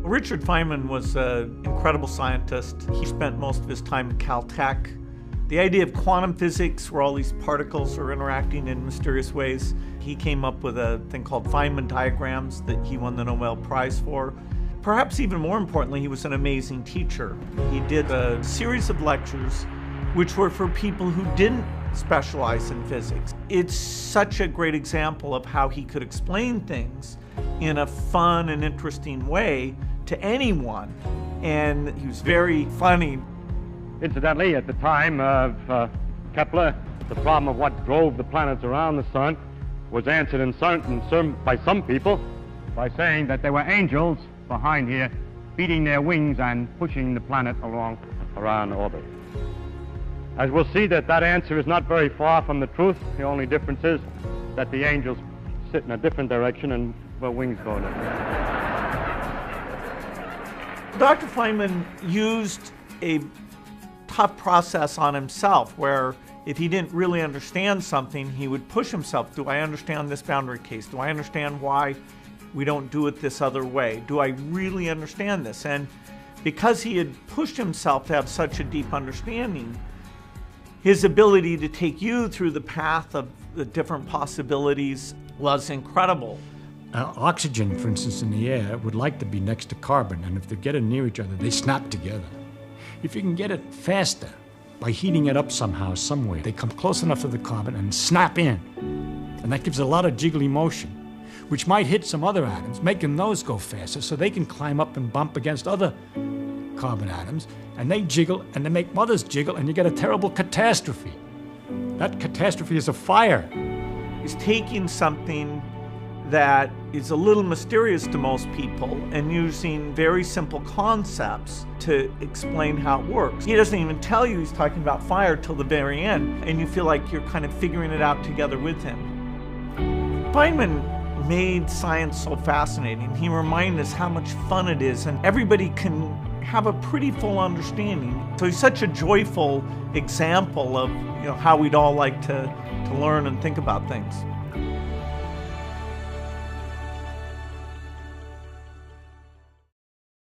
Richard Feynman was an incredible scientist. He spent most of his time at Caltech. The idea of quantum physics, where all these particles are interacting in mysterious ways, he came up with a thing called Feynman diagrams that he won the Nobel Prize for. Perhaps even more importantly, he was an amazing teacher. He did a series of lectures which were for people who didn't specialize in physics. It's such a great example of how he could explain things in a fun and interesting way to anyone. And he was very funny. Incidentally, at the time of Kepler, the problem of what drove the planets around the sun was answered by some people by saying that there were angels behind here beating their wings and pushing the planet along around orbit. As we'll see, that answer is not very far from the truth. The only difference is that the angels sit in a different direction and the wings go in it. Dr. Feynman used a tough process on himself where if he didn't really understand something, he would push himself. Do I understand this boundary case? Do I understand why we don't do it this other way? Do I really understand this? And because he had pushed himself to have such a deep understanding, his ability to take you through the path of the different possibilities was incredible. Oxygen, for instance, in the air would like to be next to carbon, and if they get it near each other, they snap together. If you can get it faster by heating it up somehow, somewhere, they come close enough to the carbon and snap in. And that gives a lot of jiggly motion, which might hit some other atoms, making those go faster so they can climb up and bump against other carbon atoms, and they jiggle and they make others jiggle, and you get a terrible catastrophe. That catastrophe is a fire. He's taking something that is a little mysterious to most people and using very simple concepts to explain how it works. He doesn't even tell you he's talking about fire till the very end, and you feel like you're kind of figuring it out together with him. Feynman made science so fascinating. He reminded us how much fun it is, and everybody can have a pretty full understanding. So he's such a joyful example of how we'd all like to learn and think about things.